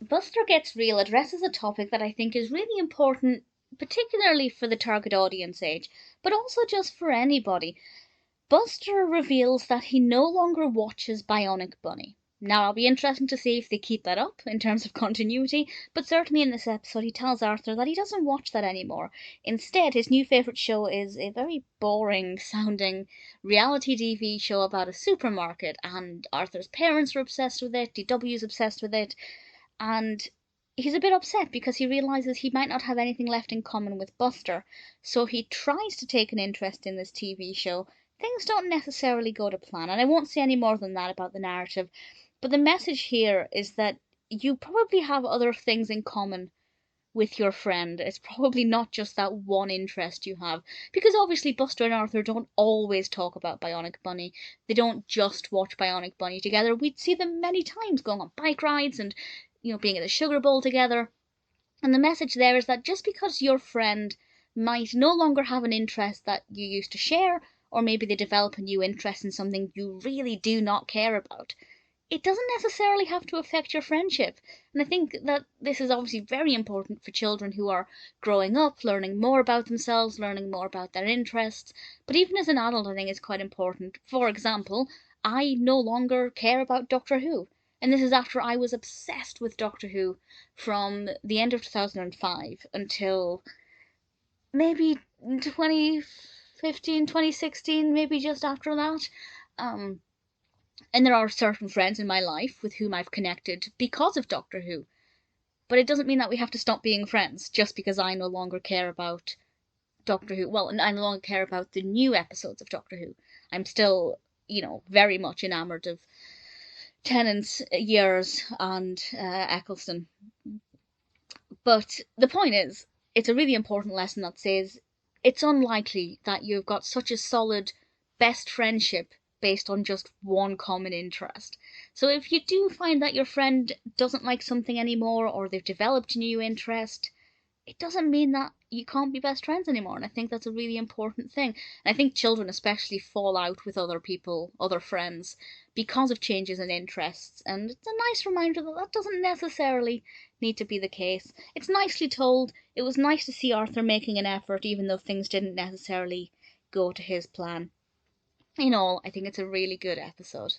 Buster Gets Real addresses a topic that I think is really important, particularly for the target audience age, but also just for anybody. Buster reveals that he no longer watches Bionic Bunny. Now, I'll be interested to see if they keep that up in terms of continuity, but certainly in this episode, he tells Arthur that he doesn't watch that anymore. Instead, his new favourite show is a very boring sounding reality TV show about a supermarket, and Arthur's parents are obsessed with it, DW's obsessed with it, and he's a bit upset because he realizes he might not have anything left in common with Buster. So he tries to take an interest in this TV show. Things don't necessarily go to plan, and I won't say any more than that about the narrative. But the message here is that you probably have other things in common with your friend. It's probably not just that one interest you have. Because obviously Buster and Arthur don't always talk about Bionic Bunny. They don't just watch Bionic Bunny together. We'd see them many times going on bike rides and, being at the Sugar Bowl together. And the message there is that just because your friend might no longer have an interest that you used to share, or maybe they develop a new interest in something you really do not care about, it doesn't necessarily have to affect your friendship. And I think that this is obviously very important for children who are growing up, learning more about themselves, learning more about their interests. But even as an adult, I think it's quite important. For example, I no longer care about Doctor Who. And this is after I was obsessed with Doctor Who from the end of 2005 until maybe 2015, 2016, maybe just after that. Um, and there are certain friends in my life with whom I've connected because of Doctor Who. But it doesn't mean that we have to stop being friends just because I no longer care about Doctor Who. Well, I no longer care about the new episodes of Doctor Who. I'm still, very much enamoured of Tennant's years and Eccleston. But the point is, it's a really important lesson that says it's unlikely that you've got such a solid best friendship based on just one common interest. So if you do find that your friend doesn't like something anymore or they've developed a new interest, it doesn't mean that you can't be best friends anymore. And I think that's a really important thing. And I think children especially fall out with other people, other friends, because of changes in interests. And it's a nice reminder that that doesn't necessarily need to be the case. It's nicely told. It was nice to see Arthur making an effort, even though things didn't necessarily go to his plan. In all, I think it's a really good episode.